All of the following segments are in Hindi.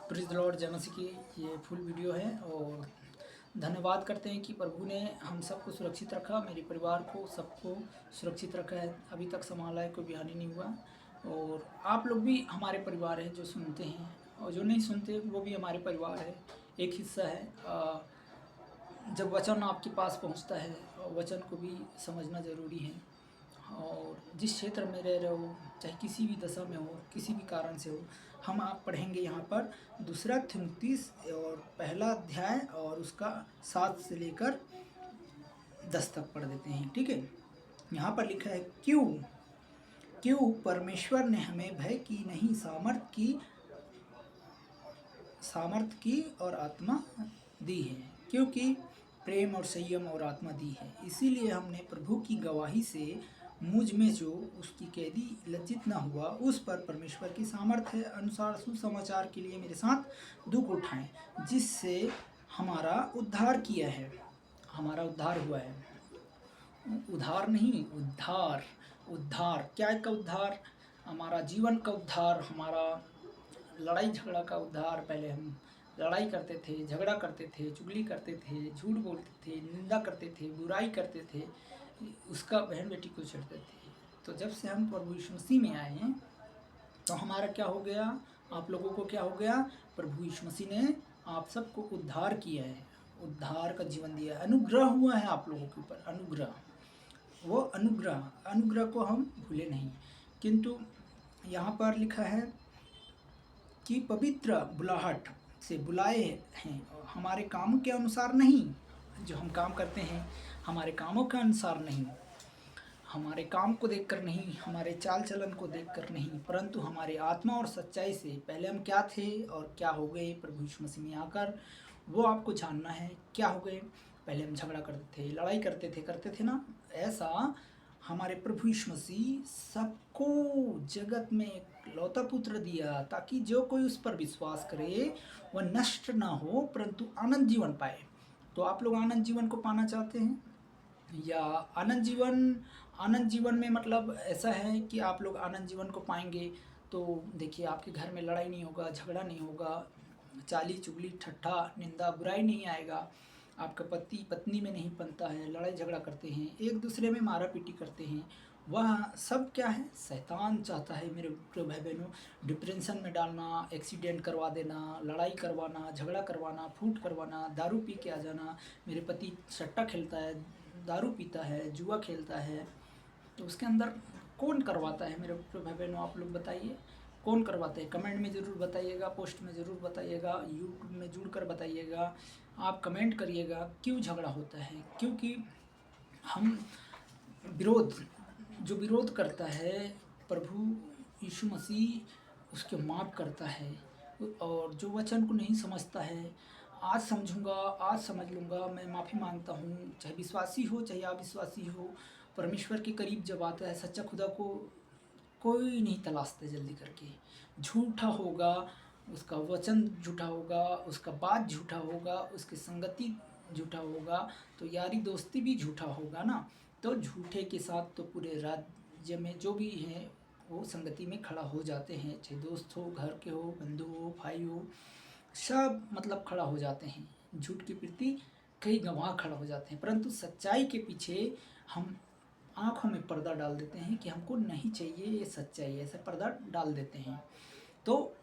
प्रेज़ द लॉर्ड, जय मसीह की ये फुल वीडियो है। और धन्यवाद करते हैं कि प्रभु ने हम सबको सुरक्षित रखा, मेरे परिवार को सबको सुरक्षित रखा है, अभी तक संभाला है, कोई भी हानि नहीं हुआ। और आप लोग भी हमारे परिवार हैं जो सुनते हैं, और जो नहीं सुनते वो भी हमारे परिवार है, एक हिस्सा है। जब वचन आपके पास पहुंचता है, वचन को भी समझना ज़रूरी है। और जिस क्षेत्र में रह रहे हो, चाहे किसी भी दशा में हो, किसी भी कारण से हो, हम आप पढ़ेंगे यहाँ पर दूसरा थिमुथियुस और पहला अध्याय और उसका 7 से लेकर 10 तक पढ़ देते हैं, ठीक है। यहाँ पर लिखा है, क्यों क्यों परमेश्वर ने हमें भय की नहीं सामर्थ की और आत्मा दी है, क्योंकि प्रेम और संयम और आत्मा दी है। इसीलिए हमने प्रभु की गवाही से मुझ में जो उसकी कैदी लज्जित न हुआ, उस पर परमेश्वर की सामर्थ्य अनुसार सुसमाचार के लिए मेरे साथ दुख उठाएं, जिससे हमारा उद्धार किया है। हमारा उद्धार हुआ है, उधार नहीं, उद्धार। उद्धार क्या का उद्धार? हमारा जीवन का उद्धार, हमारा लड़ाई झगड़ा का उद्धार। पहले हम लड़ाई करते थे, झगड़ा करते थे, चुगली करते थे, झूठ बोलते थे, निंदा करते थे, बुराई करते थे, उसका बहन बेटी को छेड़ते थे। तो जब से हम प्रभु यीशु मसीह में आए हैं तो हमारा क्या हो गया, आप लोगों को क्या हो गया? प्रभु यीशु मसीह ने आप सबको उद्धार किया है, उद्धार का जीवन दिया है, अनुग्रह हुआ है आप लोगों के ऊपर, अनुग्रह। वो अनुग्रह को हम भूले नहीं। किंतु यहाँ पर लिखा है कि पवित्र बुलाहट से बुलाए हैं, हमारे कामों के अनुसार नहीं। जो हम काम करते हैं हमारे कामों के अनुसार नहीं, हमारे काम को देखकर नहीं, हमारे चाल चलन को देखकर नहीं, परंतु हमारे आत्मा और सच्चाई से। पहले हम क्या थे और क्या हो गए प्रभु यीशु मसीह में आकर, वो आपको जानना है। क्या हो गए? पहले हम झगड़ा करते थे, लड़ाई करते थे ना। ऐसा हमारे प्रभु यीशु मसीह सबको जगत में इकलौता पुत्र दिया, ताकि जो कोई उस पर विश्वास करे वह नष्ट ना हो परंतु आनंद जीवन पाए। तो आप लोग आनंद जीवन को पाना चाहते हैं, या आनंद जीवन में मतलब ऐसा है कि आप लोग आनंद जीवन को पाएंगे तो देखिए, आपके घर में लड़ाई नहीं होगा, झगड़ा नहीं होगा, चाली चुगली ठट्ठा निंदा बुराई नहीं आएगा, आपका पति पत्नी में नहीं बनता है, लड़ाई झगड़ा करते हैं, एक दूसरे में मारा पीटी करते हैं। वह सब क्या है? शैतान चाहता है मेरे प्रिय भाई बहनों, डिप्रेशन में डालना, एक्सीडेंट करवा देना, लड़ाई करवाना, झगड़ा करवाना, फूट करवाना, दारू पी के आ जाना। मेरे पति सट्टा खेलता है, दारू पीता है, जुआ खेलता है, तो उसके अंदर कौन करवाता है मेरे प्रिय भाई बहनों? आप लोग बताइए, कौन करवाते हैं? कमेंट में ज़रूर बताइएगा, पोस्ट में ज़रूर बताइएगा, यूट्यूब में जुड़कर बताइएगा, आप कमेंट करिएगा क्यों झगड़ा होता है। क्योंकि हम जो विरोध करता है प्रभु यीशु मसीह उसके माफ़ करता है। और जो वचन को नहीं समझता है, आज समझूंगा, आज समझ लूँगा, मैं माफ़ी मांगता हूँ, चाहे विश्वासी हो चाहे अविश्वासी हो, परमेश्वर के करीब जब आता है, सच्चा खुदा को कोई नहीं तलाशते जल्दी करके। झूठा होगा, उसका वचन झूठा होगा, उसका बात झूठा होगा, उसकी संगति झूठा होगा, तो यारी दोस्ती भी झूठा होगा ना। तो झूठे के साथ तो पूरे राज्य में जो भी हैं वो संगति में खड़ा हो जाते हैं, चाहे दोस्त हो, घर के हो, बंधु हो, भाई हो, सब मतलब खड़ा हो जाते हैं। झूठ के प्रति कई गवाह खड़ा हो जाते हैं, परंतु सच्चाई के पीछे हम आँखों में पर्दा डाल देते हैं कि हमको नहीं चाहिए ये सच्चाई, ऐसा पर्दा डाल देते हैं। तो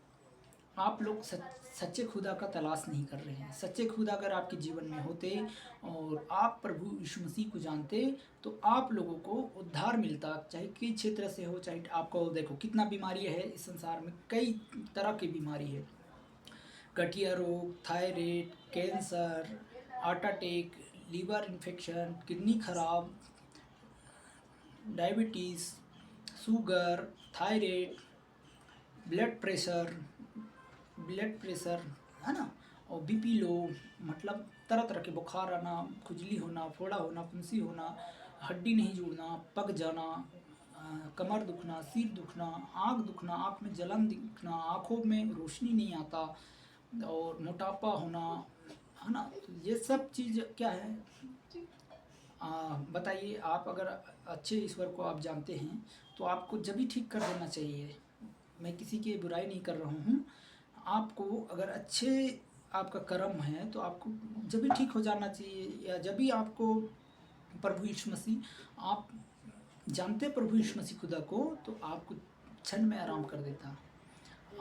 आप लोग सच्चे खुदा का तलाश नहीं कर रहे हैं। सच्चे खुदा अगर आपके जीवन में होते और आप प्रभु यीशु मसीह को जानते तो आप लोगों को उद्धार मिलता, चाहे किस क्षेत्र से हो। चाहे आपको देखो कितना बीमारी है इस संसार में, कई तरह की बीमारी है, गठिया रोग, thyroid, cancer, heart attack, liver infection, kidney खराब, diabetes, sugar, thyroid, blood pressure है ना, और बीपी लो, मतलब तरह तरह के बुखार आना, खुजली होना, फोड़ा होना, फुंसी होना, हड्डी नहीं जुड़ना, पक जाना, कमर दुखना, सिर दुखना, आँख दुखना, आँख में जलन दिखना, आँखों में रोशनी नहीं आता, और मोटापा होना, है ना। तो ये सब चीज़ क्या है? बताइए, आप अगर अच्छे ईश्वर को आप जानते हैं तो आपको जब भी ठीक कर देना चाहिए। मैं किसी की बुराई नहीं कर रहा हूँ, आपको अगर अच्छे आपका कर्म है तो आपको जब भी ठीक हो जाना चाहिए, या जब भी आपको प्रभु यीशु मसीह, आप जानते हैं प्रभु यीशु मसीह खुदा को, तो आपको क्षण में आराम कर देता।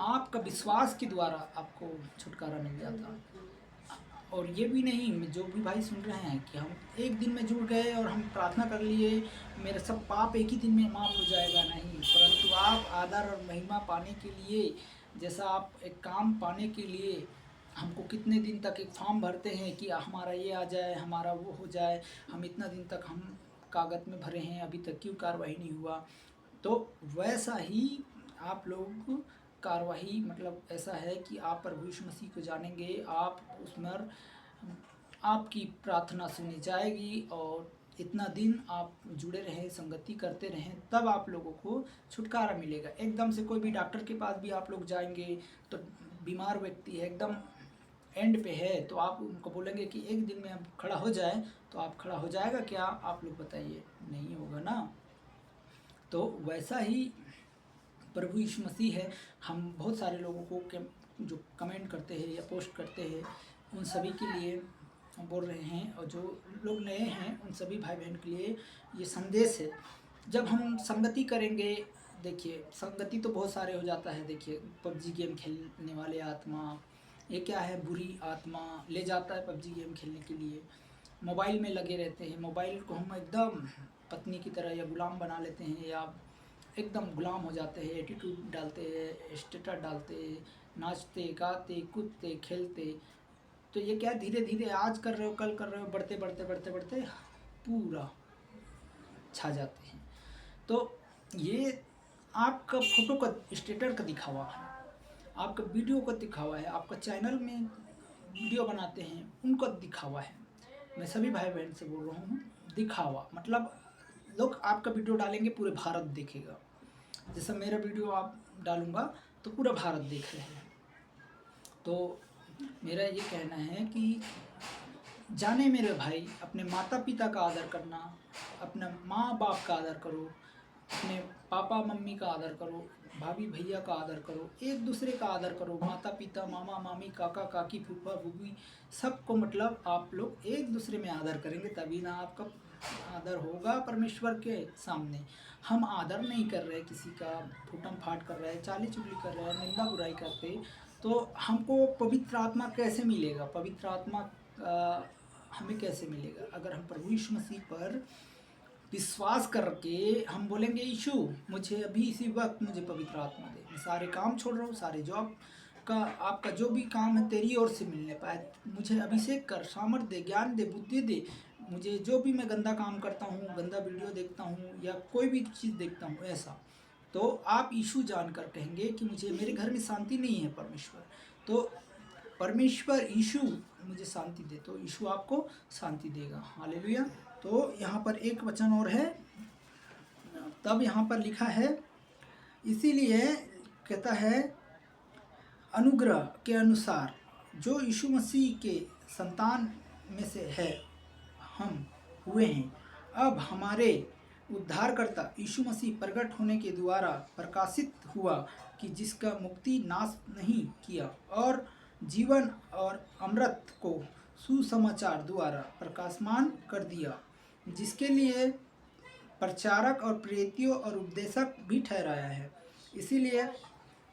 आपका विश्वास के द्वारा आपको छुटकारा मिल जाता। और ये भी नहीं, जो भी भाई सुन रहे हैं कि हम एक दिन में जुड़ गए और हम प्रार्थना कर लिए, मेरे सब पाप एक ही दिन में माफ़ हो जाएगा, नहीं। परंतु आप आदर और महिमा पाने के लिए, जैसा आप एक काम पाने के लिए हमको कितने दिन तक एक फॉर्म भरते हैं कि हमारा ये आ जाए, हमारा वो हो जाए, हम इतना दिन तक हम कागज में भरे हैं, अभी तक क्यों कार्रवाई नहीं हुआ। तो वैसा ही आप लोग कार्रवाई, मतलब ऐसा है कि आप प्रभु यीशु मसीह को जानेंगे, आप उसमें आपकी प्रार्थना सुनी जाएगी, और इतना दिन आप जुड़े रहें, संगति करते रहें, तब आप लोगों को छुटकारा मिलेगा। एकदम से कोई भी डॉक्टर के पास भी आप लोग जाएंगे तो बीमार व्यक्ति है, एकदम एंड पे है, तो आप उनको बोलेंगे कि एक दिन में अब खड़ा हो जाए, तो आप खड़ा हो जाएगा क्या? आप लोग बताइए, नहीं होगा ना। तो वैसा ही प्रभु यीशु मसीह है। हम बहुत सारे लोगों को जो कमेंट करते हैं या पोस्ट करते हैं, उन सभी के लिए हम बोल रहे हैं, और जो लोग नए हैं उन सभी भाई बहन के लिए ये संदेश है। जब हम संगति करेंगे, देखिए संगति तो बहुत सारे हो जाता है। देखिए पबजी गेम खेलने वाले आत्मा, ये क्या है, बुरी आत्मा ले जाता है पबजी गेम खेलने के लिए। मोबाइल में लगे रहते हैं, मोबाइल को हम एकदम पत्नी की तरह या गुलाम बना लेते हैं, या एकदम गुलाम हो जाते हैं, एटीट्यूड डालते हैं, स्टेटस डालते हैं, नाचते गाते कूदते खेलते। तो ये क्या, धीरे धीरे आज कर रहे हो कल कर रहे हो, बढ़ते बढ़ते बढ़ते बढ़ते पूरा छा जाते हैं। तो ये आपका फोटो का स्टेटस का दिखावा है, आपका वीडियो का दिखावा है, आपका चैनल में वीडियो बनाते हैं उनका दिखावा है। मैं सभी भाई बहन से बोल रहा हूँ, दिखावा मतलब लोग आपका वीडियो डालेंगे, पूरे भारत देखेगा। जैसा मेरा वीडियो आप डालूंगा तो पूरा भारत देख रहे हैं। तो मेरा ये कहना है कि जाने मेरे भाई, अपने माता पिता का आदर करना, अपने माँ बाप का आदर करो, अपने पापा मम्मी का आदर करो, भाभी भैया का आदर करो, एक दूसरे का आदर करो, माता पिता, मामा मामी, काका काकी, फूफा फूफी, सबको मतलब आप लोग एक दूसरे में आदर करेंगे, तभी ना आपका आदर होगा परमेश्वर के सामने। हम आदर नहीं कर रहे, किसी का फूटम फाट कर रहे हैं, चाली चुगली कर रहे हैं, निंदा बुराई करते, तो हमको पवित्र आत्मा कैसे मिलेगा? पवित्र आत्मा हमें कैसे मिलेगा? अगर हम प्रभु यीशु मसीह पर विश्वास करके हम बोलेंगे, यीशु मुझे अभी इसी वक्त मुझे पवित्र आत्मा दे, मैं सारे काम छोड़ रहा हूँ, सारे जॉब का, आपका जो भी काम है तेरी ओर से मिलने पाए, मुझे अभिषेक कर, सामर्थ दे, ज्ञान दे, बुद्धि दे, मुझे जो भी मैं गंदा काम करता हूँ, गंदा वीडियो देखता हूँ या कोई भी चीज़ देखता हूँ ऐसा, तो आप यीशु जानकर कहेंगे कि मुझे, मेरे घर में शांति नहीं है परमेश्वर, तो परमेश्वर यीशु मुझे शांति दे, तो यीशु आपको शांति देगा। हालेलुया। तो यहाँ पर एक वचन और है, तब यहाँ पर लिखा है, इसीलिए कहता है, अनुग्रह के अनुसार जो यीशु मसीह के संतान में से है हम हुए हैं, अब हमारे उद्धारकर्ता यीशु मसीह प्रकट होने के द्वारा प्रकाशित हुआ, कि जिसका मुक्ति नाश नहीं किया और जीवन और अमृत को सुसमाचार द्वारा प्रकाशमान कर दिया, जिसके लिए प्रचारक और प्रेरितों और उपदेशक भी ठहराया है। इसीलिए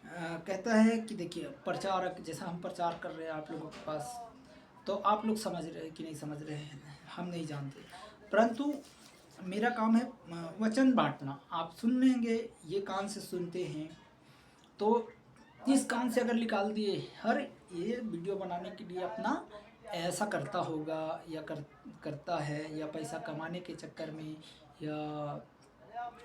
कहता है कि देखिए, प्रचारक, जैसा हम प्रचार कर रहे हैं आप लोगों के पास, तो आप लोग समझ रहे हैं कि नहीं समझ रहे हैं, हम नहीं जानते, परंतु मेरा काम है वचन बांटना। आप सुन लेंगे, ये कान से सुनते हैं, तो इस कान से अगर निकाल दिए, हर ये वीडियो बनाने के लिए अपना ऐसा करता होगा या करता है, या पैसा कमाने के चक्कर में, या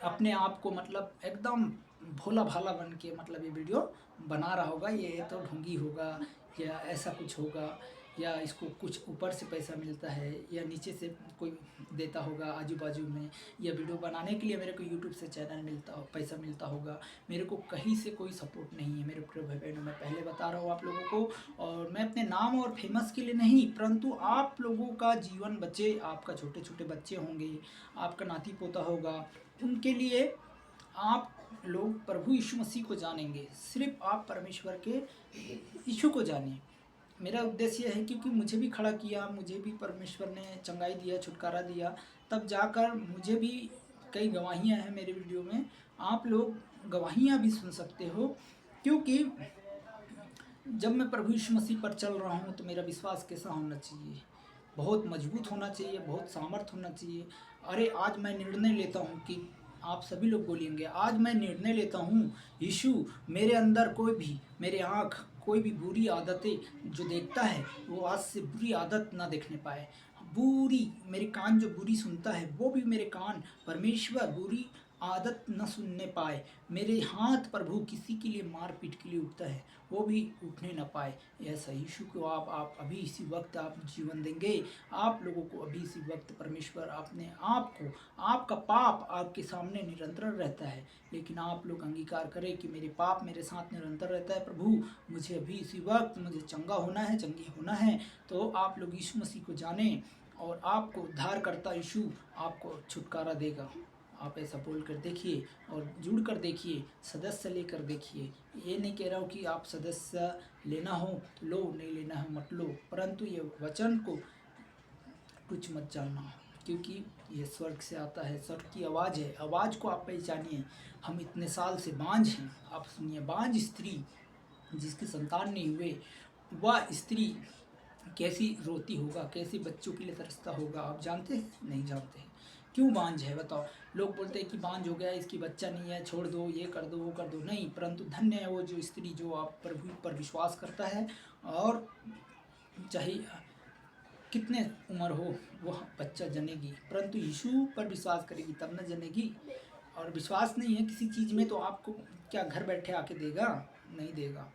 अपने आप को मतलब एकदम भोला भाला बन के मतलब ये वीडियो बना रहा होगा, ये तो ढोंगी होगा या ऐसा कुछ होगा, या इसको कुछ ऊपर से पैसा मिलता है या नीचे से कोई देता होगा आजू बाजू में, या वीडियो बनाने के लिए मेरे को यूट्यूब से चैनल मिलता हो, पैसा मिलता होगा। मेरे को कहीं से कोई सपोर्ट नहीं है मेरे प्रिय भाई बहनों, मैं पहले बता रहा हूँ आप लोगों को। और मैं अपने नाम और फेमस के लिए नहीं, परंतु आप लोगों का जीवन बचे, आपका छोटे छोटे बच्चे होंगे, आपका नाती पोता होगा, उनके लिए आप लोग प्रभु यीशु मसीह को जानेंगे, सिर्फ आप परमेश्वर के यीशु को जानिए। मेरा उद्देश्य है क्योंकि मुझे भी खड़ा किया, मुझे भी परमेश्वर ने चंगाई दिया, छुटकारा दिया, तब जाकर मुझे भी कई गवाहियाँ हैं मेरे वीडियो में, आप लोग गवाहियाँ भी सुन सकते हो। क्योंकि जब मैं प्रभु यीशु मसीह पर चल रहा हूँ तो मेरा विश्वास कैसा होना चाहिए, बहुत मजबूत होना चाहिए, बहुत सामर्थ होना चाहिए। अरे आज मैं निर्णय लेता हूँ कि आप सभी लोग बोलेंगे, आज मैं निर्णय लेता हूँ यीशु मेरे अंदर कोई भी, मेरे आँख कोई भी बुरी आदतें जो देखता है वो आज से बुरी आदत ना देखने पाए, बुरी मेरे कान जो बुरी सुनता है वो भी मेरे कान परमेश्वर बुरी आदत न सुनने पाए, मेरे हाथ प्रभु किसी के लिए मारपीट के लिए उठता है वो भी उठने न पाए। ऐसा यीशु को आप अभी इसी वक्त आप जीवन देंगे, आप लोगों को अभी इसी वक्त परमेश्वर अपने आप को, आपका पाप आपके सामने निरंतर रहता है, लेकिन आप लोग अंगीकार करें कि मेरे पाप मेरे साथ निरंतर रहता है, प्रभु मुझे अभी इसी वक्त मुझे चंगा होना है, चंगी होना है। तो आप लोग यीशु मसीह को जानें और आपको उद्धार करता यीशु आपको छुटकारा देगा। आप ऐसा बोल कर देखिए और जुड़ कर देखिए, सदस्य लेकर देखिए। ये नहीं कह रहा हूँ कि आप सदस्य लेना हो तो लो, नहीं लेना है मत लो, परंतु ये वचन को कुछ मत जानना, क्योंकि ये स्वर्ग से आता है, स्वर्ग की आवाज़ है, आवाज़ को आप पहचानिए। हम इतने साल से बांझ हैं, आप सुनिए, बांझ स्त्री जिसकी संतान नहीं हुए, वह स्त्री कैसी रोती होगा, कैसे बच्चों के लिए तरसता होगा, आप जानते हैं? नहीं जानते हैं। क्यों बांझ है बताओ? लोग बोलते हैं कि बांझ हो गया, इसकी बच्चा नहीं है, छोड़ दो, ये कर दो, वो कर दो। नहीं, परंतु धन्य है वो जो स्त्री जो आप प्रभु पर विश्वास करता है और चाहे कितने उम्र हो वह बच्चा जनेगी, परंतु यीशु पर विश्वास करेगी तब न जनेगी। और विश्वास नहीं है किसी चीज़ में तो आपको क्या घर बैठे आके देगा? नहीं देगा।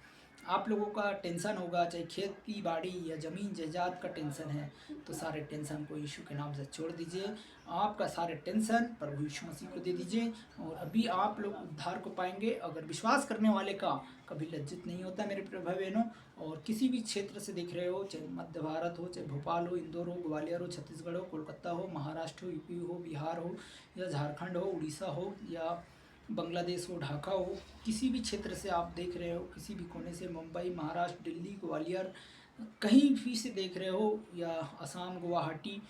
आप लोगों का टेंशन होगा, चाहे खेती बाड़ी या ज़मीन जायदाद का टेंशन है, तो सारे टेंशन को यीशु के नाम से छोड़ दीजिए। आपका सारे टेंशन प्रभु यीशु मसीह को दे दीजिए और अभी आप लोग उद्धार को पाएंगे। अगर विश्वास करने वाले का कभी लज्जित नहीं होता मेरे प्रिय भाई बहनों। और किसी भी क्षेत्र से देख रहे हो, चाहे मध्य भारत हो, चाहे भोपाल हो, इंदौर हो, ग्वालियर हो, छत्तीसगढ़ हो, कोलकाता हो, महाराष्ट्र हो, यूपी हो, बिहार हो या झारखंड हो, उड़ीसा हो या बांग्लादेश हो, ढाका हो, किसी भी क्षेत्र से आप देख रहे हो, किसी भी कोने से, मुंबई, महाराष्ट्र, दिल्ली, ग्वालियर, कहीं भी से देख रहे हो, या असम, गुवाहाटी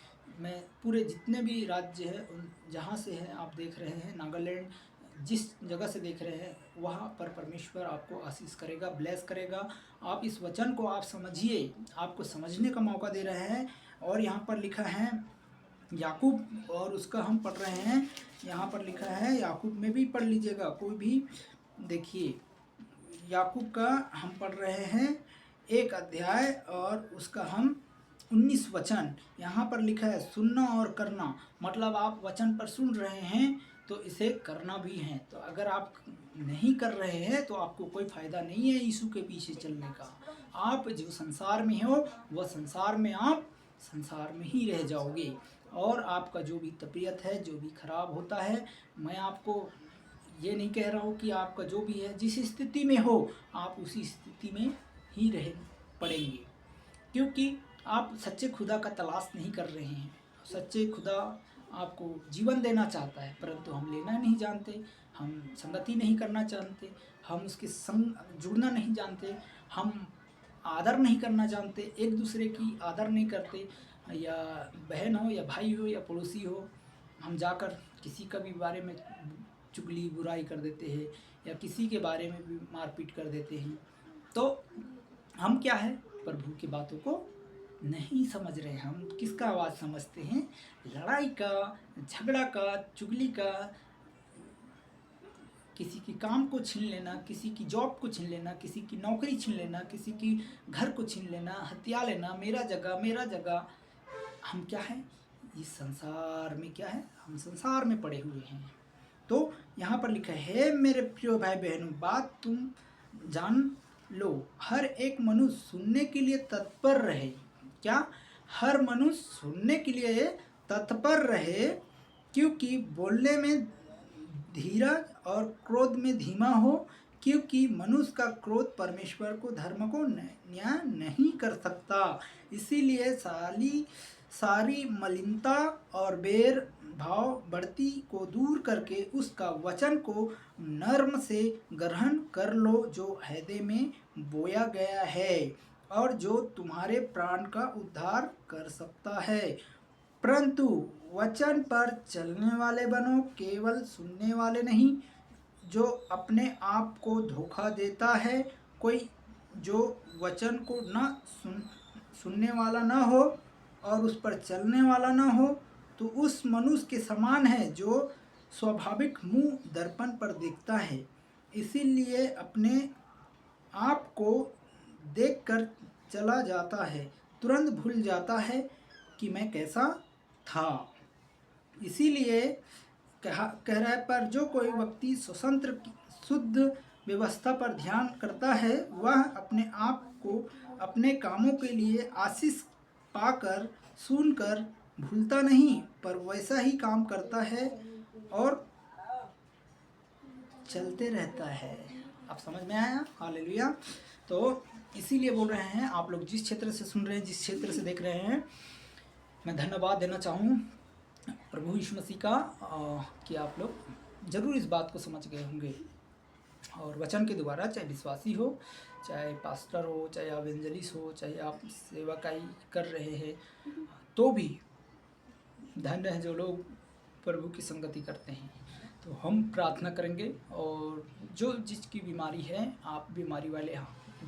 में, पूरे जितने भी राज्य हैं उन जहाँ से हैं आप देख रहे हैं, नागालैंड, जिस जगह से देख रहे हैं वहाँ पर परमेश्वर आपको आशीष करेगा, ब्लेस करेगा। आप इस वचन को आप समझिए, आपको समझने का मौका दे रहे हैं। और यहाँ पर लिखा है याकूब, और उसका हम पढ़ रहे हैं, यहाँ पर लिखा है याकूब में भी पढ़ लीजिएगा, कोई भी देखिए, याकूब का हम पढ़ रहे हैं 1 अध्याय और उसका हम 19 वचन। यहाँ पर लिखा है सुनना और करना, मतलब आप वचन पर सुन रहे हैं तो इसे करना भी है। तो अगर आप नहीं कर रहे हैं तो आपको कोई फ़ायदा नहीं है यीशु के पीछे चलने का। आप जो संसार में हो वह संसार में, आप संसार में ही रह जाओगे। और आपका जो भी तबीयत है, जो भी खराब होता है, मैं आपको ये नहीं कह रहा हूँ कि आपका जो भी है, जिस स्थिति में हो आप उसी स्थिति में ही रह पड़ेंगे, क्योंकि आप सच्चे खुदा का तलाश नहीं कर रहे हैं। सच्चे खुदा आपको जीवन देना चाहता है, परंतु हम लेना नहीं जानते, हम संगति नहीं करना जानते, हम उसके संग जुड़ना नहीं जानते, हम आदर नहीं करना जानते, एक दूसरे की आदर नहीं करते, या बहन हो या भाई हो या पड़ोसी हो, हम जाकर किसी का भी बारे में चुगली बुराई कर देते हैं या किसी के बारे में भी मारपीट कर देते हैं। तो हम क्या है, प्रभु की बातों को नहीं समझ रहे हैं। हम किसका आवाज़ समझते हैं? लड़ाई का, झगड़ा का, चुगली का, किसी की काम को छीन लेना, किसी की जॉब को छीन लेना, किसी की नौकरी छीन लेना, किसी की घर को छीन लेना, हथिया लेना, मेरा जगह मेरा जगह। हम क्या है, इस संसार में क्या है, हम संसार में पड़े हुए हैं। तो यहाँ पर लिखा है मेरे प्रिय भाई बहनों, बात तुम जान लो, हर एक मनुष्य सुनने के लिए तत्पर रहे। क्या? हर मनुष्य सुनने के लिए तत्पर रहे, क्योंकि बोलने में धीरज और क्रोध में धीमा हो, क्योंकि मनुष्य का क्रोध परमेश्वर को धर्म को न्याय नहीं कर सकता। इसीलिए सारी मलिनता और बैर भाव बढ़ती को दूर करके उसका वचन को नर्म से ग्रहण कर लो, जो हृदय में बोया गया है और जो तुम्हारे प्राण का उद्धार कर सकता है। परंतु वचन पर चलने वाले बनो, केवल सुनने वाले नहीं, जो अपने आप को धोखा देता है। कोई जो वचन को न सुनने वाला न हो और उस पर चलने वाला न हो, तो उस मनुष्य के समान है जो स्वाभाविक मुंह दर्पण पर देखता है, इसीलिए अपने आप को देखकर चला जाता है, तुरंत भूल जाता है कि मैं कैसा था। इसीलिए कह रहा है, पर जो कोई व्यक्ति स्वतंत्र की शुद्ध व्यवस्था पर ध्यान करता है, वह अपने आप को अपने कामों के लिए आशीष पाकर सुनकर भूलता नहीं, पर वैसा ही काम करता है और चलते रहता है। अब समझ में आया? हालेलुया। तो इसीलिए बोल रहे हैं, आप लोग जिस क्षेत्र से सुन रहे हैं, जिस क्षेत्र से देख रहे हैं, मैं धन्यवाद देना चाहूँ प्रभु यीशु मसीह का कि आप लोग ज़रूर इस बात को समझ गए होंगे और वचन के द्वारा, चाहे विश्वासी हो, चाहे पास्टर हो, चाहे एवेंजलिस्ट हो, चाहे आप सेवकाई कर रहे हैं, तो भी धन्य है जो लोग प्रभु की संगति करते हैं। तो हम प्रार्थना करेंगे और जो जिसकी बीमारी है, आप बीमारी वाले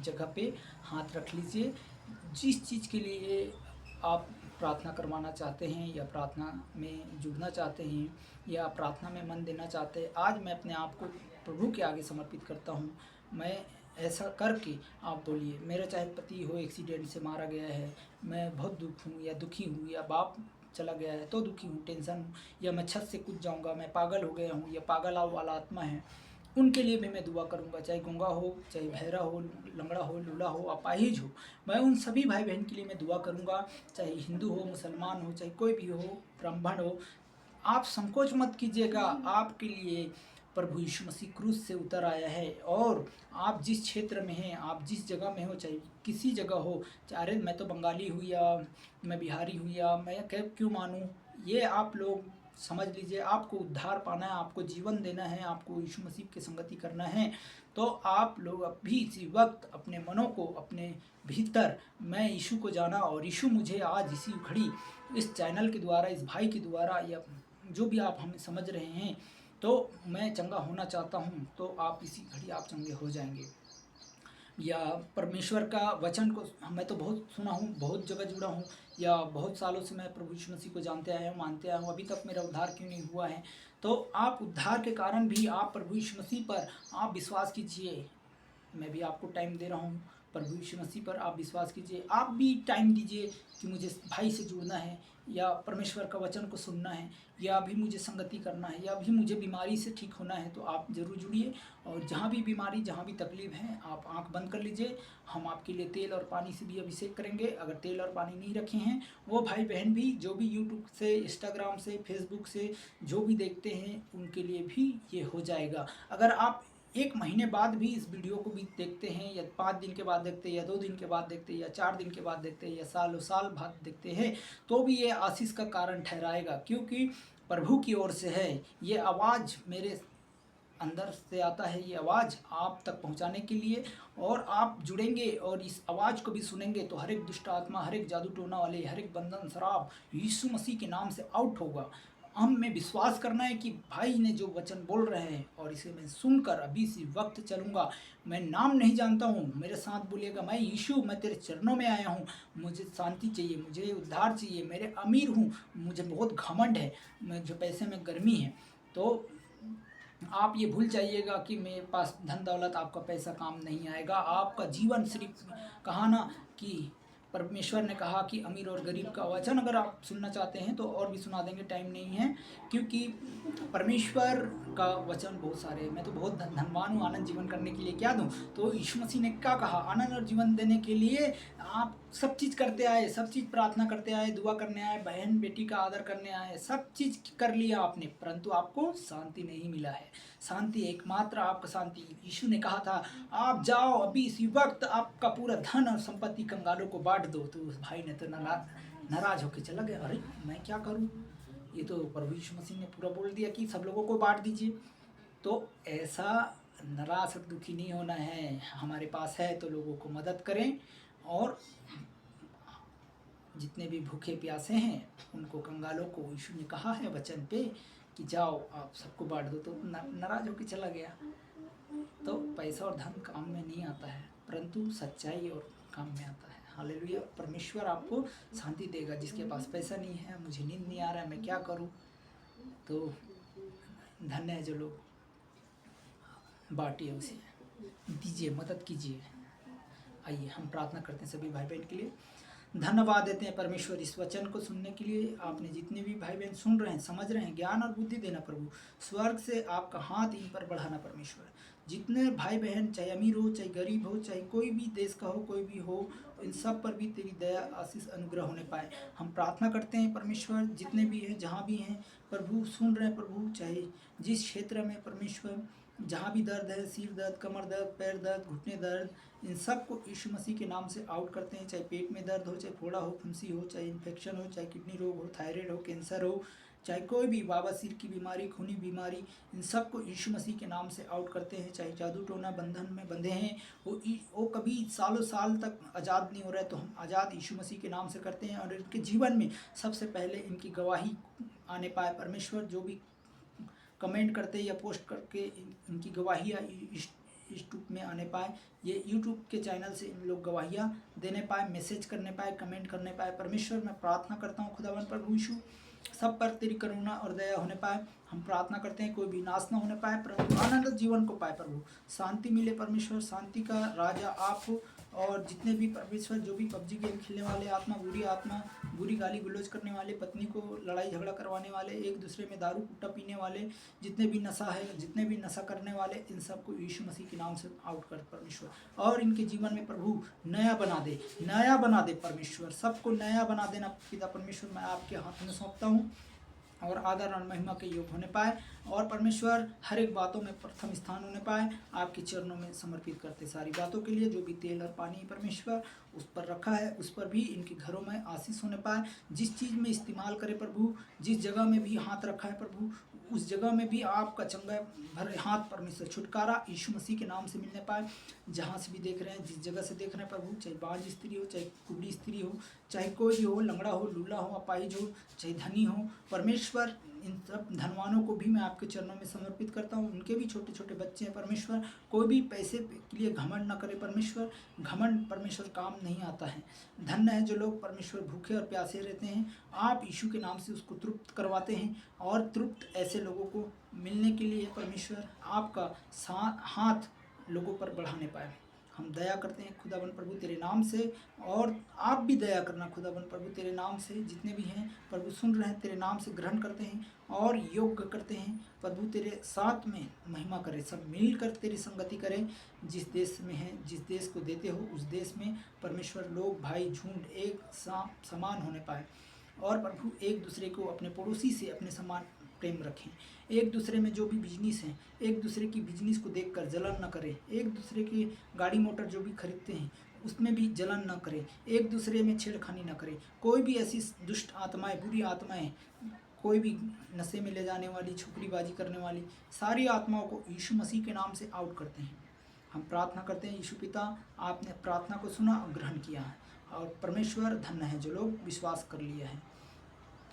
जगह पे हाथ रख लीजिए। जिस चीज़ के लिए आप प्रार्थना करवाना चाहते हैं या प्रार्थना में जुड़ना चाहते हैं या प्रार्थना में मन देना चाहते हैं, आज मैं अपने आप को प्रभु के आगे समर्पित करता हूँ। मैं ऐसा करके आप बोलिए, मेरा चाहे पति हो एक्सीडेंट से मारा गया है, मैं बहुत दुख हूँ या दुखी हूँ, या बाप चला गया है तो दुखी हूँ, टेंशन हूँ, या मैं छत से कूद जाऊँगा, मैं पागल हो गया हूँ, या पागल वाला आत्मा है, उनके लिए भी मैं दुआ करूंगा। चाहे गूंगा हो, चाहे बहरा हो, लंगड़ा हो, लूला हो, अपाहिज हो, मैं उन सभी भाई बहन के लिए मैं दुआ करूंगा। चाहे हिंदू हो, मुसलमान हो, चाहे कोई भी हो, ब्राह्मण हो, आप संकोच मत कीजिएगा। आपके लिए प्रभु यीशु मसीह क्रूस से उतर आया है और आप जिस क्षेत्र में हैं, आप जिस जगह में हो, चाहे किसी जगह हो, चाहे मैं तो बंगाली हूँ या मैं बिहारी हूँ या मैं क्यों मानूँ, ये आप लोग समझ लीजिए। आपको उद्धार पाना है, आपको जीवन देना है, आपको यीशु मसीह की संगति करना है, तो आप लोग अभी इसी वक्त अपने मनों को, अपने भीतर मैं यीशु को जाना और यीशु मुझे आज इसी घड़ी इस चैनल के द्वारा, इस भाई के द्वारा, या जो भी आप हमें समझ रहे हैं, तो मैं चंगा होना चाहता हूँ, तो आप इसी घड़ी आप चंगे हो जाएंगे। या परमेश्वर का वचन को मैं तो बहुत सुना हूँ, बहुत जगह जुड़ा हूँ, या बहुत सालों से मैं प्रभु यीशु मसीह को जानते आया हूँ, मानते आया हूँ, अभी तक मेरा उद्धार क्यों नहीं हुआ है। तो आप उद्धार के कारण भी आप प्रभु यीशु मसीह पर आप विश्वास कीजिए। मैं भी आपको टाइम दे रहा हूँ, प्रभु यीशु मसीह पर आप विश्वास कीजिए। आप भी टाइम दीजिए कि मुझे भाई से जुड़ना है, या परमेश्वर का वचन को सुनना है, या अभी मुझे संगति करना है, या अभी मुझे बीमारी से ठीक होना है, तो आप ज़रूर जुड़िए। और जहाँ भी बीमारी, जहाँ भी तकलीफ है, आप आंख बंद कर लीजिए। हम आपके लिए तेल और पानी से भी अभिषेक करेंगे। अगर तेल और पानी नहीं रखे हैं, वो भाई बहन भी जो भी यूट्यूब से, इंस्टाग्राम से, फेसबुक से जो भी देखते हैं, उनके लिए भी ये हो जाएगा। अगर आप 1 महीने बाद भी इस वीडियो को भी देखते हैं, या 5 दिन के बाद देखते हैं, या 2 दिन के बाद देखते हैं, या 4 दिन के बाद देखते हैं, या सालों साल बाद देखते हैं, तो भी ये आशीष का कारण ठहराएगा, क्योंकि प्रभु की ओर से है। ये आवाज़ मेरे अंदर से आता है, ये आवाज़ आप तक पहुंचाने के लिए, और आप जुड़ेंगे और इस आवाज़ को भी सुनेंगे, तो हर एक दुष्ट आत्मा, हर एक जादू टोना वाले, हर एक बंधन शराब यीशु मसीह के नाम से आउट होगा। हमें विश्वास करना है कि भाई ने जो वचन बोल रहे हैं, और इसे मैं सुनकर अभी इसी वक्त चलूँगा। मैं नाम नहीं जानता हूँ, मेरे साथ बोलिएगा, मैं यीशु, मैं तेरे चरणों में आया हूँ, मुझे शांति चाहिए, मुझे उद्धार चाहिए, मेरे अमीर हूँ, मुझे बहुत घमंड है, मुझे पैसे में गर्मी है। तो आप ये भूल जाइएगा कि मेरे पास धन दौलत, आपका पैसा काम नहीं आएगा। आपका जीवन सिर्फ, कहा ना कि परमेश्वर ने कहा कि अमीर और गरीब का वचन अगर आप सुनना चाहते हैं तो और भी सुना देंगे, टाइम नहीं है, क्योंकि परमेश्वर का वचन बहुत सारे हैं। मैं तो बहुत धनवान हूँ, आनंद जीवन करने के लिए क्या दूँ? तो यीशु मसीह ने क्या कहा? आनंद और जीवन देने के लिए आप सब चीज़ करते आए, सब चीज़ प्रार्थना करते आए, दुआ करने आए, बहन बेटी का आदर करने आए, सब चीज़ कर लिया आपने, परंतु आपको शांति नहीं मिला है। शांति एकमात्र आपका शांति, यीशु ने कहा था, आप जाओ अभी इसी वक्त, आपका पूरा धन और संपत्ति कंगालों को बांट दो। तो उस भाई ने तो नाराज होकर चला गया। अरे मैं क्या करूं, ये तो प्रभु यीशु मसीह ने पूरा बोल दिया कि सब लोगों को बांट दीजिए। तो ऐसा नाराज और दुखी नहीं होना है, हमारे पास है तो लोगों को मदद करें, और जितने भी भूखे प्यासे हैं उनको, कंगालों को यीशु ने कहा है वचन पे कि जाओ आप सबको बांट दो, तो नाराज होकर चला गया। तो पैसा और धन काम में नहीं आता है, परंतु सच्चाई और काम में आता है। हालेलुया। परमेश्वर आपको शांति देगा। जिसके पास पैसा नहीं है, मुझे नींद नहीं आ रहा है, मैं क्या करूं, तो धन्य है जो लोग बांटिए, उसे दीजिए, मदद कीजिए। आइए हम प्रार्थना करते हैं सभी भाई बहन के लिए। धन्यवाद देते हैं परमेश्वर इस वचन को सुनने के लिए। आपने जितने भी भाई बहन सुन रहे हैं, समझ रहे हैं, ज्ञान और बुद्धि देना प्रभु, स्वर्ग से आपका हाथ इन पर बढ़ाना परमेश्वर। जितने भाई बहन, चाहे अमीर हो चाहे गरीब हो, चाहे कोई भी देश का हो, कोई भी हो, इन सब पर भी तेरी दया, आशीष, अनुग्रह होने पाए, हम प्रार्थना करते हैं परमेश्वर। जितने भी हैं, जहाँ भी हैं प्रभु, सुन रहे हैं प्रभु, चाहे जिस क्षेत्र में परमेश्वर जहाँ भी दर्द है, सिर दर्द, कमर दर्द, पैर दर्द, घुटने दर्द, इन सब को यीशु मसीह के नाम से आउट करते हैं। चाहे पेट में दर्द हो, चाहे फोड़ा हो, फुंसी हो, चाहे इन्फेक्शन हो, चाहे किडनी रोग हो, थायराइड हो, कैंसर हो, चाहे कोई भी बवासीर की बीमारी, खूनी बीमारी, इन सब को यीशु मसीह के नाम से आउट करते हैं। चाहे जादू टोना बंधन में बंधे हैं, वो कभी सालों साल तक आज़ाद नहीं हो रहे, तो हम आज़ाद यीशु मसीह के नाम से करते हैं। और इनके जीवन में सबसे पहले इनकी गवाही आने पाए परमेश्वर। जो भी कमेंट करते या पोस्ट करके इनकी गवाहियाँ यूट्यूब में आने पाए, ये यूट्यूब के चैनल से इन लोग गवाहियाँ देने पाए, मैसेज करने पाए, कमेंट करने पाए। परमेश्वर मैं प्रार्थना करता हूँ खुदावन प्रभु यीशु, सब पर तेरी करुणा और दया होने पाए। हम प्रार्थना करते हैं कोई भी नाश ना होने पाए, परंतु आनंद जीवन को पाए प्रभु, शांति मिले परमेश्वर। शांति का राजा आप हो। और जितने भी परमेश्वर, जो भी पबजी गेम खेलने वाले आत्मा, बुरी गाली गलौज करने वाले, पत्नी को लड़ाई झगड़ा करवाने वाले, एक दूसरे में दारू कुट्टा पीने वाले, जितने भी नशा है, जितने भी नशा करने वाले, इन सबको यीशु मसीह के नाम से आउट कर परमेश्वर। और इनके जीवन में प्रभु नया बना दे परमेश्वर, सबको नया बना देना पिता परमेश्वर। मैं आपके हाथ में सौंपता हूँ, और आदर और महिमा के योग होने पाए, और परमेश्वर हर एक बातों में प्रथम स्थान होने पाए। आपके चरणों में समर्पित करते सारी बातों के लिए। जो भी तेल और पानी परमेश्वर उस पर रखा है, उस पर भी इनके घरों में आशीष होने पाए। जिस चीज़ में इस्तेमाल करे प्रभु, जिस जगह में भी हाथ रखा है प्रभु, उस जगह में भी आपका चंगा भरे हाथ परमेश्वर, छुटकारा यीशु मसीह के नाम से मिलने पाए। जहाँ से भी देख रहे हैं, जिस जगह से देख रहे हैं प्रभु, चाहे बांझ स्त्री हो, चाहे कुबड़ी स्त्री हो, चाहे कोई भी हो, लंगड़ा हो, लूला हो, अपाहिज हो, चाहे धनी हो परमेश्वर, इन सब धनवानों को भी मैं आपके चरणों में समर्पित करता हूँ। उनके भी छोटे छोटे बच्चे हैं परमेश्वर। कोई भी पैसे के लिए घमंड न करे परमेश्वर, घमंड परमेश्वर काम नहीं आता है। धन्य है जो लोग परमेश्वर भूखे और प्यासे रहते हैं, आप यीशु के नाम से उसको तृप्त करवाते हैं। और तृप्त ऐसे लोगों को मिलने के लिए परमेश्वर आपका हाथ लोगों पर बढ़ाने पाए। हम दया करते हैं खुदावन प्रभु तेरे नाम से, और आप भी दया करना खुदावन प्रभु तेरे नाम से। जितने भी हैं प्रभु सुन रहे हैं, तेरे नाम से ग्रहण करते हैं और योग करते हैं प्रभु, तेरे साथ में महिमा करें, सब मिलकर तेरी संगति करें। जिस देश में है, जिस देश को देते हो, उस देश में परमेश्वर लोग, भाई, झुंड एक समान होने पाए। और प्रभु एक दूसरे को, अपने पड़ोसी से अपने समान प्रेम रखें। एक दूसरे में जो भी बिजनेस हैं, एक दूसरे की बिजनेस को देखकर जलन न करें। एक दूसरे की गाड़ी मोटर जो भी खरीदते हैं उसमें भी जलन न करें। एक दूसरे में छेड़खानी न करें। कोई भी ऐसी दुष्ट आत्माएं, बुरी आत्माएं, कोई भी नशे में ले जाने वाली, छुपड़ीबाजी करने वाली सारी आत्माओं को यीशु मसीह के नाम से आउट करते हैं। हम प्रार्थना करते हैं यीशु पिता, आपने प्रार्थना को सुना और ग्रहण किया है। और परमेश्वर धन्य है जो लोग विश्वास कर लिया है।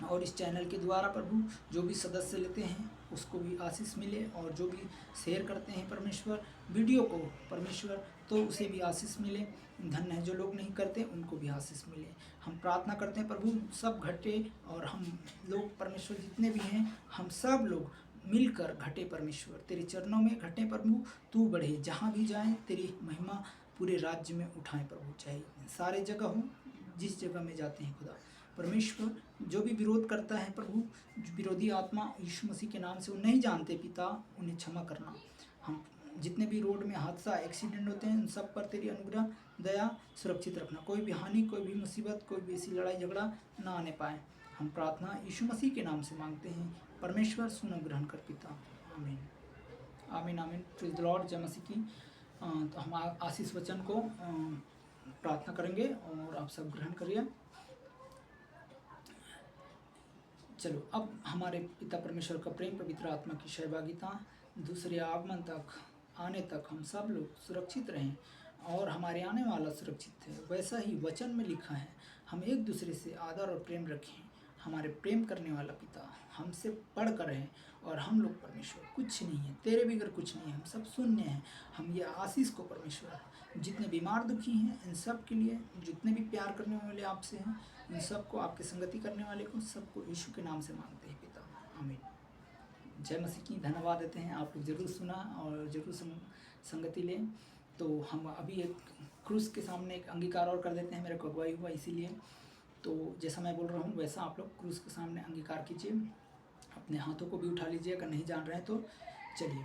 और इस चैनल के द्वारा प्रभु जो भी सदस्य लेते हैं उसको भी आशीष मिले, और जो भी शेयर करते हैं परमेश्वर वीडियो को परमेश्वर, तो उसे भी आशीष मिले। धन्य है जो लोग नहीं करते, उनको भी आशीष मिले। हम प्रार्थना करते हैं प्रभु सब घटे, और हम लोग परमेश्वर जितने भी हैं, हम सब लोग मिलकर घटे परमेश्वर, तेरे चरणों में घटे प्रभु। तू बढ़े, जहाँ भी जाएं तेरी महिमा पूरे राज्य में उठाएं प्रभु, चाहे सारे जगह हो, जिस जगह में जाते हैं खुदा परमेश्वर। जो भी विरोध करता है प्रभु, विरोधी आत्मा यीशु मसीह के नाम से वो नहीं जानते पिता, उन्हें क्षमा करना। हम जितने भी रोड में हादसा, एक्सीडेंट होते हैं, उन सब पर तेरी अनुग्रह, दया सुरक्षित रखना। कोई भी हानि, कोई भी मुसीबत, कोई भी ऐसी लड़ाई झगड़ा ना आने पाए। हम प्रार्थना यीशु मसीह के नाम से मांगते हैं परमेश्वर, सुनो ग्रहण कर पिता, आमीन आमीन आमीन। प्रेज़ द लॉर्ड, जय मसीह की। तो हम आशीष वचन को प्रार्थना करेंगे और आप सब ग्रहण करिए। चलो अब हमारे पिता परमेश्वर का प्रेम, पवित्र आत्मा की सहभागिता, दूसरे आगमन तक आने तक हम सब लोग सुरक्षित रहें और हमारे आने वाला सुरक्षित है। वैसा ही वचन में लिखा है, हम एक दूसरे से आदर और प्रेम रखें। हमारे प्रेम करने वाला पिता हमसे बढ़कर है और हम लोग परमेश्वर कुछ नहीं है, तेरे बगैर कुछ नहीं है, हम सब शून्य हैं। हम ये आशीष को परमेश्वर, जितने बीमार दुखी हैं इन सब के लिए, जितने भी प्यार करने वाले आपसे हैं, इन सबको, आपकी संगति करने वाले को, सबको यीशु के नाम से मांगते हैं पिता, आमीन। जय मसीह की। धन्यवाद देते हैं, आप लोग ज़रूर सुना और ज़रूर संगति लें। तो हम अभी एक क्रूस के सामने एक अंगीकार और कर देते हैं, मेरा को अगुवाई हुआ इसीलिए। तो जैसा मैं बोल रहा हूँ वैसा आप लोग क्रूस के सामने अंगीकार कीजिए, अपने हाथों को भी उठा लीजिए अगर नहीं जान रहे हैं तो। चलिए।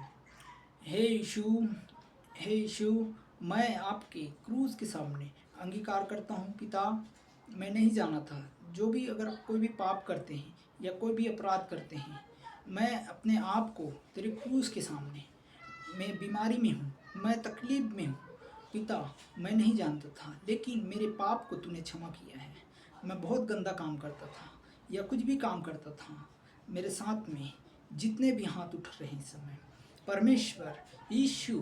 हे यीशु, हे यीशु, मैं आपके क्रूस के सामने अंगीकार करता हूँ पिता, मैं नहीं जाना था। जो भी अगर कोई भी पाप करते हैं या कोई भी अपराध करते हैं, मैं अपने आप को तेरे क्रूस के सामने, मैं बीमारी में हूँ, मैं तकलीफ में हूँ पिता, मैं नहीं जानता था, लेकिन मेरे पाप को तूने क्षमा किया है। मैं बहुत गंदा काम करता था या कुछ भी काम करता था, मेरे साथ में जितने भी हाथ उठ रहे हैं इस समय, परमेश्वर यीशु,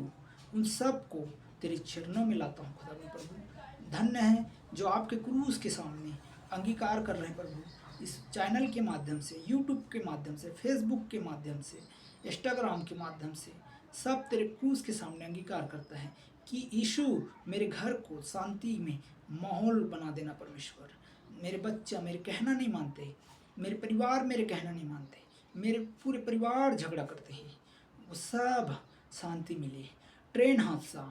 उन सब को तेरे चरणों में लाता हूँ खुदा में प्रभु। धन्य है जो आपके क्रूस के सामने अंगीकार कर रहे हैं प्रभु, इस चैनल के माध्यम से, यूट्यूब के माध्यम से, फेसबुक के माध्यम से, इंस्टाग्राम के माध्यम से, सब तेरे क्रूस के सामने अंगीकार करता है कि यीशु मेरे घर को शांति में माहौल बना देना परमेश्वर। मेरे बच्चा मेरे कहना नहीं मानते, मेरे परिवार मेरे कहना नहीं मानते, मेरे पूरे परिवार झगड़ा करते हैं, वो सब शांति मिले। ट्रेन हादसा,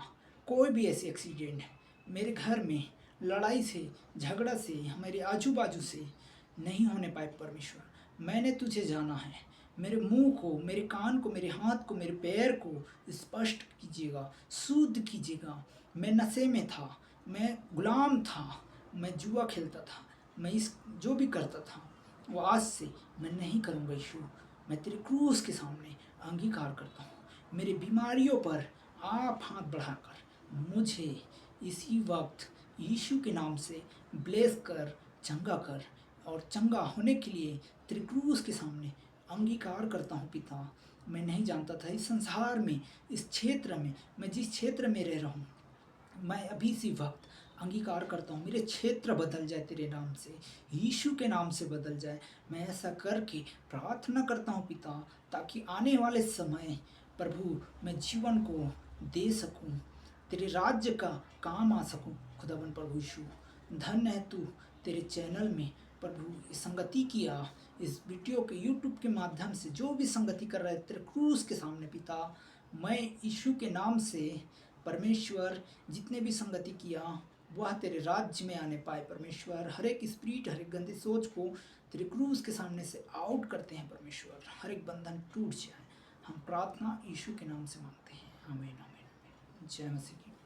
कोई भी ऐसे एक्सीडेंट मेरे घर में, लड़ाई से, झगड़ा से, हमारे आजू बाजू से नहीं होने पाए परमेश्वर। मैंने तुझे जाना है, मेरे मुंह को, मेरे कान को, मेरे हाथ को, मेरे पैर को स्पष्ट कीजिएगा, शुद्ध कीजिएगा। मैं नशे में था, मैं गुलाम था, मैं जुआ खेलता था, मैं इस जो भी करता था वो आज से मैं नहीं करूँगा यीशु। मैं तेरे क्रूस के सामने अंगीकार करता हूँ। मेरी बीमारियों पर आप हाथ बढ़ाकर मुझे इसी वक्त यीशु के नाम से ब्लेस कर, चंगा कर, और चंगा होने के लिए तेरे क्रूस के सामने अंगीकार करता हूँ पिता। मैं नहीं जानता था इस संसार में, इस क्षेत्र में, मैं जिस क्षेत्र में रह रहा हूँ, मैं अभी इसी वक्त अंगीकार करता हूँ मेरे क्षेत्र बदल जाए तेरे नाम से, यीशु के नाम से बदल जाए। मैं ऐसा करके प्रार्थना करता हूँ पिता, ताकि आने वाले समय प्रभु मैं जीवन को दे सकूँ, तेरे राज्य का काम आ सकूँ खुदावन प्रभु यीशु। धन्य है तू तेरे चैनल में प्रभु संगति किया, इस वीडियो के यूट्यूब के माध्यम से जो भी संगति कर रहे तेरे क्रूस के सामने पिता, मैं यीशु के नाम से परमेश्वर जितने भी संगति किया वह तेरे राज्य में आने पाए परमेश्वर। हर एक स्पिरिट, हर एक गंदी सोच को तेरे क्रूस के सामने से आउट करते हैं परमेश्वर, हर एक बंधन टूट जाए। हम प्रार्थना यीशु के नाम से मांगते हैं, आमीन आमीन। जय मसीह की।